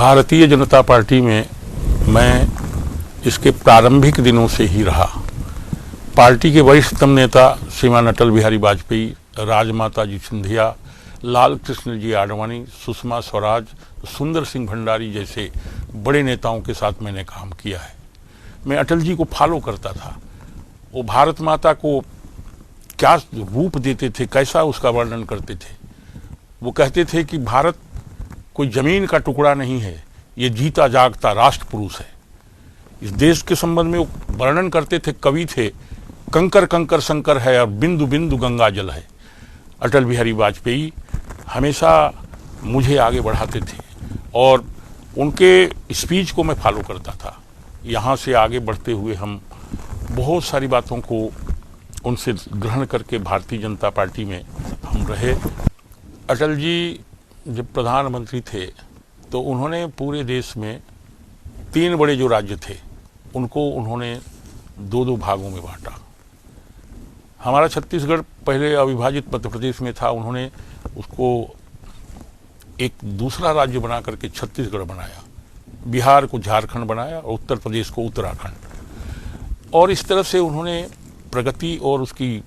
Bharatiya Janata party में मैं इसके प्रारंभिक दिनों से ही रहा। पार्टी के वरिष्ठतम नेता श्रीमान अटल बिहारी वाजपेयी, राजमाता जी सिंधिया, लाल कृष्ण जी आडवाणी, सुषमा स्वराज, सुंदर सिंह भंडारी जैसे बड़े नेताओं के साथ मैंने काम किया है। मैं अटल जी को फॉलो करता था। वो भारत माता को क्या रूप देते थे, कैसा उसका वर्णन करते थे। वो कहते थे कि भारत कोई जमीन का टुकड़ा नहीं है, ये जीता जागता राष्ट्र पुरुष है। इस देश के संबंध में वो वर्णन करते थे, कवि थे, कंकर कंकर शंकर है और बिंदु बिंदु गंगा जल है। अटल बिहारी वाजपेयी हमेशा मुझे आगे बढ़ाते थे और उनके स्पीच को मैं फॉलो करता था। यहाँ से आगे बढ़ते हुए हम बहुत सारी बातों को उनसे ग्रहण करके भारतीय जनता पार्टी में हम रहे। अटल जी जब प्रधानमंत्री थे तो उन्होंने पूरे देश में 3 बड़े जो राज्य थे उनको उन्होंने 2-2 भागों में बांटा। हमारा छत्तीसगढ़ पहले अविभाजित मध्य प्रदेश में था, उन्होंने उसको एक दूसरा राज्य बना करके छत्तीसगढ़ बनाया, बिहार को झारखंड बनाया और उत्तर प्रदेश को उत्तराखंड। और इस तरह से उन्होंने प्रगति और उसकी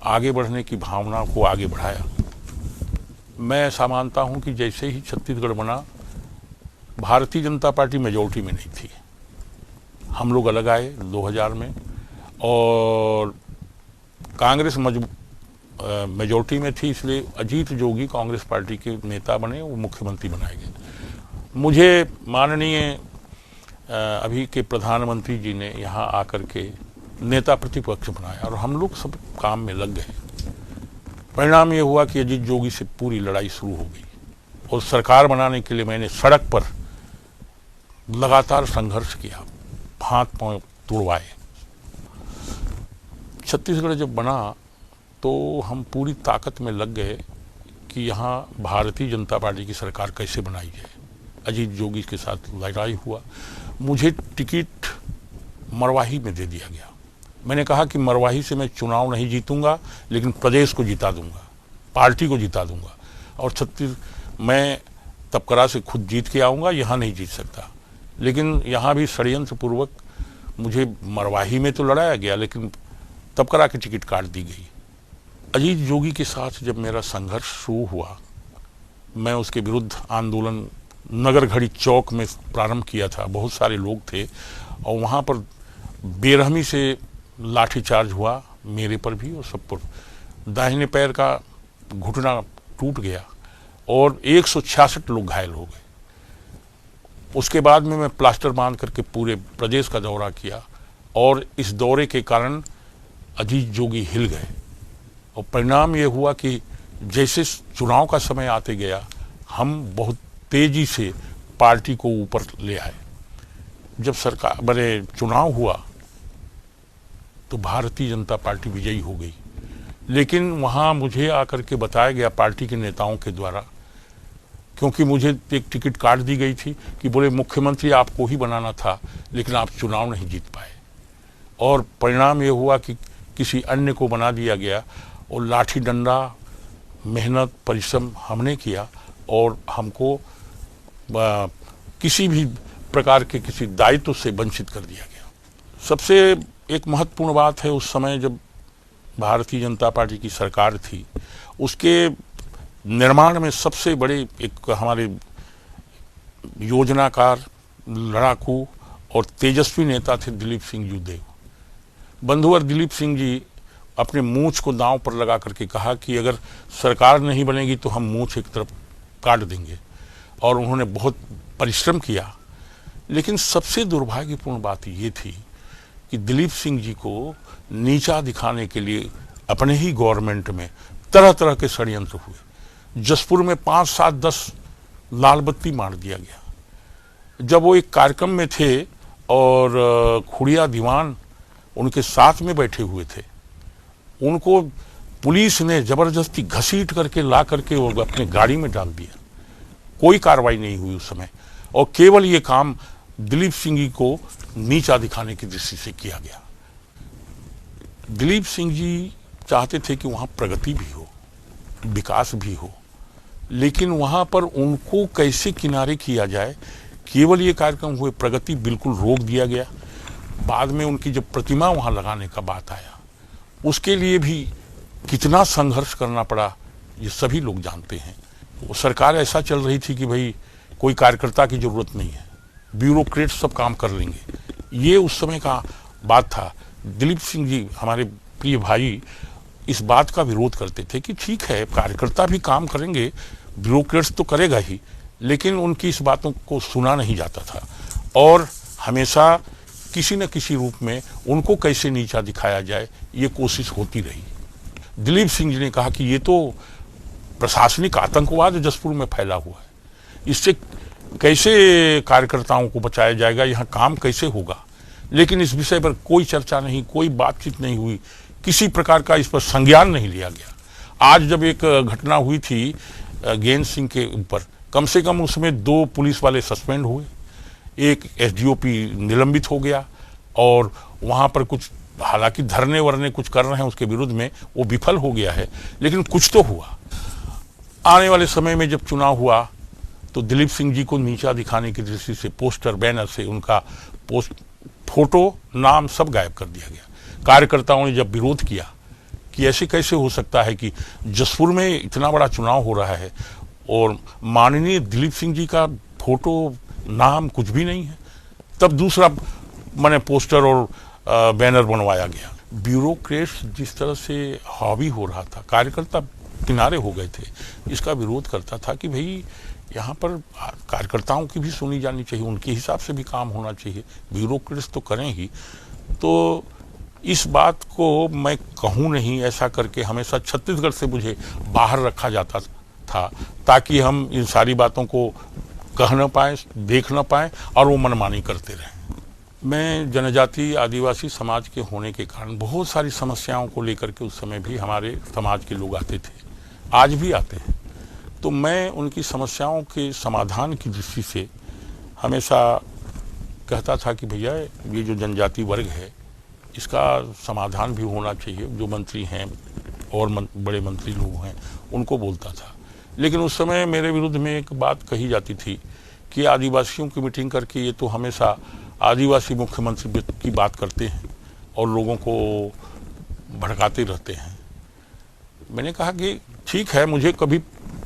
आगे बढ़ने की भावना को आगे बढ़ाया। मैं ऐसा मानता हूं कि जैसे ही छत्तीसगढ़ बना, भारतीय जनता पार्टी मेजॉरिटी में नहीं थी। हम लोग अलग आए 2000 में और कांग्रेस मेजॉरिटी में थी, इसलिए अजीत जोगी कांग्रेस पार्टी के नेता बने, वो मुख्यमंत्री बनाए गए। मुझे माननीय अभी के प्रधानमंत्री जी ने यहाँ आकर के नेता प्रतिपक्ष बनाया और हम लोग सब काम में लग गए। परिणाम ये हुआ कि अजीत जोगी से पूरी लड़ाई शुरू हो गई और सरकार बनाने के लिए मैंने सड़क पर लगातार संघर्ष किया, हाथ पांव तुड़वाए। छत्तीसगढ़ जब बना तो हम पूरी ताकत में लग गए कि यहाँ भारतीय जनता पार्टी की सरकार कैसे बनाई जाए। अजीत जोगी के साथ लड़ाई हुआ, मुझे टिकट मरवाही में दे दिया गया। मैंने कहा कि मरवाही से मैं चुनाव नहीं जीतूंगा, लेकिन प्रदेश को जिता दूंगा, पार्टी को जिता दूंगा और मैं तपकरा से खुद जीत के आऊँगा, यहाँ नहीं जीत सकता। लेकिन यहाँ भी षड्यंत्र पूर्वक मुझे मरवाही में तो लड़ाया गया, लेकिन तपकरा की टिकट काट दी गई। अजीत जोगी के साथ जब मेरा संघर्ष शुरू हुआ, मैं उसके विरुद्ध आंदोलन नगर घड़ी चौक में प्रारंभ किया था। बहुत सारे लोग थे और वहाँ पर बेरहमी से लाठीचार्ज हुआ, मेरे पर भी और सब पर। दाहिने पैर का घुटना टूट गया और 166 लोग घायल हो गए। उसके बाद में मैं प्लास्टर बांध करके पूरे प्रदेश का दौरा किया और इस दौरे के कारण अजीत जोगी हिल गए और परिणाम ये हुआ कि जैसे चुनाव का समय आते गया, हम बहुत तेजी से पार्टी को ऊपर ले आए। जब सरकार बने चुनाव हुआ तो भारतीय जनता पार्टी विजयी हो गई, लेकिन वहाँ मुझे आकर के बताया गया पार्टी के नेताओं के द्वारा, क्योंकि मुझे एक टिकट काट दी गई थी, कि बोले मुख्यमंत्री आपको ही बनाना था लेकिन आप चुनाव नहीं जीत पाए। और परिणाम ये हुआ कि किसी अन्य को बना दिया गया और लाठी डंडा, मेहनत, परिश्रम हमने किया और हमको किसी भी प्रकार के किसी दायित्व से वंचित कर दिया गया। सबसे एक महत्वपूर्ण बात है, उस समय जब भारतीय जनता पार्टी की सरकार थी, उसके निर्माण में सबसे बड़े एक हमारे योजनाकार, लड़ाकू और तेजस्वी नेता थे दिलीप सिंह जूदेव। बंधुवर दिलीप सिंह जी अपने मूंछ को दांव पर लगा करके कहा कि अगर सरकार नहीं बनेगी तो हम मूंछ एक तरफ काट देंगे, और उन्होंने बहुत परिश्रम किया। लेकिन सबसे दुर्भाग्यपूर्ण बात ये थी कि दिलीप सिंह जी को नीचा दिखाने के लिए अपने ही गवर्नमेंट में तरह तरह के षड्यंत्र हुए। जसपुर में 5, 7, 10 लाल बत्ती मार दिया गया। जब वो एक कार्यक्रम में थे और खुड़िया दीवान उनके साथ में बैठे हुए थे, उनको पुलिस ने जबरदस्ती घसीट करके ला करके वो अपने गाड़ी में डाल दिया। कोई कार्रवाई नहीं हुई उस समय, और केवल ये काम दिलीप सिंह जी को नीचा दिखाने की दृष्टि से किया गया। दिलीप सिंह जी चाहते थे कि वहाँ प्रगति भी हो, विकास भी हो, लेकिन वहाँ पर उनको कैसे किनारे किया जाए केवल ये कार्यक्रम हुए, प्रगति बिल्कुल रोक दिया गया। बाद में उनकी जब प्रतिमा वहाँ लगाने का बात आया, उसके लिए भी कितना संघर्ष करना पड़ा ये सभी लोग जानते हैं। वो सरकार ऐसा चल रही थी कि भाई कोई कार्यकर्ता की जरूरत नहीं है, ब्यूरोक्रेट सब काम कर लेंगे। ये उस समय का बात था। दिलीप सिंह जी हमारे प्रिय भाई इस बात का विरोध करते थे कि ठीक है कार्यकर्ता भी काम करेंगे, ब्यूरोक्रेट्स तो करेगा ही, लेकिन उनकी इस बातों को सुना नहीं जाता था और हमेशा किसी न किसी रूप में उनको कैसे नीचा दिखाया जाए ये कोशिश होती रही। दिलीप सिंह जी ने कहा कि ये तो प्रशासनिक आतंकवाद जसपुर में फैला हुआ है, इससे कैसे कार्यकर्ताओं को बचाया जाएगा, यहाँ काम कैसे होगा। लेकिन इस विषय पर कोई चर्चा नहीं, कोई बातचीत नहीं हुई, किसी प्रकार का इस पर संज्ञान नहीं लिया गया। आज जब एक घटना हुई थी गेंद सिंह के ऊपर, कम से कम उसमें 2 पुलिस वाले सस्पेंड हुए, एक एसडीओपी निलंबित हो गया और वहाँ पर कुछ हालांकि धरने वरने कुछ कर रहे हैं उसके विरुद्ध में, वो विफल हो गया है, लेकिन कुछ तो हुआ। आने वाले समय में जब चुनाव हुआ तो दिलीप सिंह जी को नीचा दिखाने की दृष्टि से पोस्टर बैनर से उनका फोटो नाम सब गायब कर दिया गया। कार्यकर्ताओं ने जब विरोध किया कि ऐसे कैसे हो सकता है कि जसपुर में इतना बड़ा चुनाव हो रहा है और माननीय दिलीप सिंह जी का फोटो नाम कुछ भी नहीं है, तब दूसरा मैंने पोस्टर और बैनर बनवाया गया। ब्यूरोक्रेट्स जिस तरह से हावी हो रहा था, कार्यकर्ता किनारे हो गए थे, इसका विरोध करता था कि भाई यहाँ पर कार्यकर्ताओं की भी सुनी जानी चाहिए, उनके हिसाब से भी काम होना चाहिए, ब्यूरोक्रेट्स तो करें ही। तो इस बात को मैं कहूँ नहीं, ऐसा करके हमेशा छत्तीसगढ़ से मुझे बाहर रखा जाता था ताकि हम इन सारी बातों को कह न पाएँ, देख न पाएँ और वो मनमानी करते रहें। मैं जनजाति आदिवासी समाज के होने के कारण बहुत सारी समस्याओं को लेकर के उस समय भी हमारे समाज के लोग आते थे, आज भी आते हैं। तो मैं उनकी समस्याओं के समाधान की दृष्टि से हमेशा कहता था कि भैया ये जो जनजाति वर्ग है इसका समाधान भी होना चाहिए। जो मंत्री हैं और बड़े मंत्री लोग हैं उनको बोलता था, लेकिन उस समय मेरे विरुद्ध में एक बात कही जाती थी कि आदिवासियों की मीटिंग करके ये तो हमेशा आदिवासी मुख्यमंत्री की बात करते हैं और लोगों को भड़काते रहते हैं। मैंने कहा कि ठीक है, मुझे कभी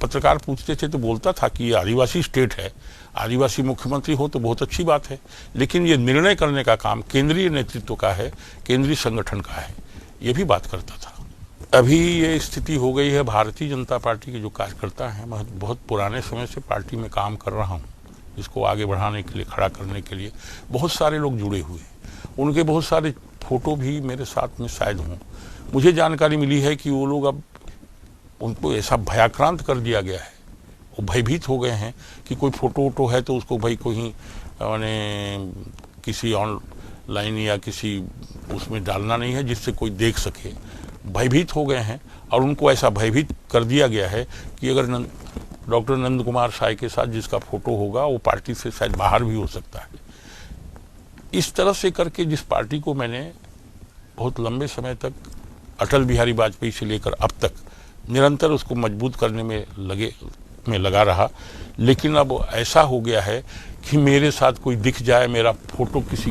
पत्रकार पूछते थे तो बोलता था कि ये आदिवासी स्टेट है, आदिवासी मुख्यमंत्री हो तो बहुत अच्छी बात है, लेकिन ये निर्णय करने का काम केंद्रीय नेतृत्व का है, केंद्रीय संगठन का है, ये भी बात करता था। अभी ये स्थिति हो गई है, भारतीय जनता पार्टी के जो कार्यकर्ता हैं, मैं बहुत पुराने समय से पार्टी में काम कर रहा हूँ, इसको आगे बढ़ाने के लिए, खड़ा करने के लिए बहुत सारे लोग जुड़े हुए हैं। उनके बहुत सारे फोटो भी मेरे साथ में शायद हों। मुझे जानकारी मिली है कि वो लोग अब उनको ऐसा भयाक्रांत कर दिया गया है, वो भयभीत हो गए हैं कि कोई फोटो वोटो है तो उसको भाई कोई मैंने किसी ऑनलाइन या किसी उसमें डालना नहीं है जिससे कोई देख सके। भयभीत हो गए हैं और उनको ऐसा भयभीत कर दिया गया है कि अगर डॉक्टर नंद कुमार साय के साथ जिसका फोटो होगा वो पार्टी से शायद बाहर भी हो सकता है। इस तरह से करके जिस पार्टी को मैंने बहुत लंबे समय तक अटल बिहारी वाजपेयी से लेकर अब तक निरंतर उसको मजबूत करने में लगा रहा, लेकिन अब ऐसा हो गया है कि मेरे साथ कोई दिख जाए, मेरा फोटो किसी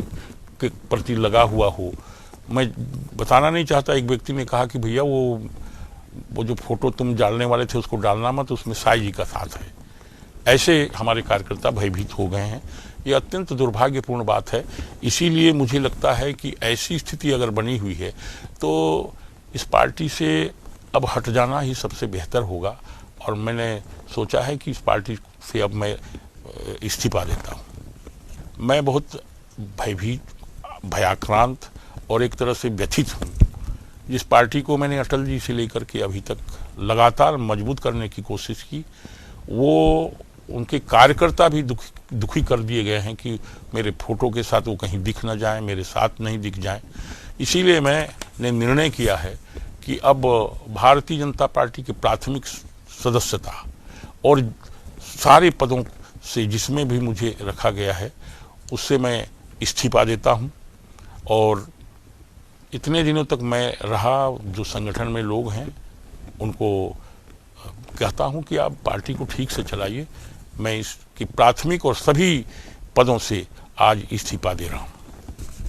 के प्रति लगा हुआ हो, मैं बताना नहीं चाहता। एक व्यक्ति ने कहा कि भैया वो जो फोटो तुम डालने वाले थे उसको डालना मत, उसमें साई जी का साथ है। ऐसे हमारे कार्यकर्ता भयभीत हो गए हैं, ये अत्यंत दुर्भाग्यपूर्ण बात है। इसीलिए मुझे लगता है कि ऐसी स्थिति अगर बनी हुई है तो इस पार्टी से अब हट जाना ही सबसे बेहतर होगा और मैंने सोचा है कि इस पार्टी से अब मैं इस्तीफा देता हूँ। मैं बहुत भयभीत, भयाक्रांत और एक तरह से व्यथित हूँ। जिस पार्टी को मैंने अटल जी से लेकर के अभी तक लगातार मजबूत करने की कोशिश की, वो उनके कार्यकर्ता भी दुखी कर दिए गए हैं कि मेरे फोटो के साथ वो कहीं दिख न जाए, मेरे साथ नहीं दिख जाए। इसीलिए मैंने निर्णय किया है कि अब भारतीय जनता पार्टी के प्राथमिक सदस्यता और सारे पदों से जिसमें भी मुझे रखा गया है उससे मैं इस्तीफा देता हूं। और इतने दिनों तक मैं रहा, जो संगठन में लोग हैं उनको कहता हूं कि आप पार्टी को ठीक से चलाइए। मैं इसकी प्राथमिक और सभी पदों से आज इस्तीफा दे रहा हूं।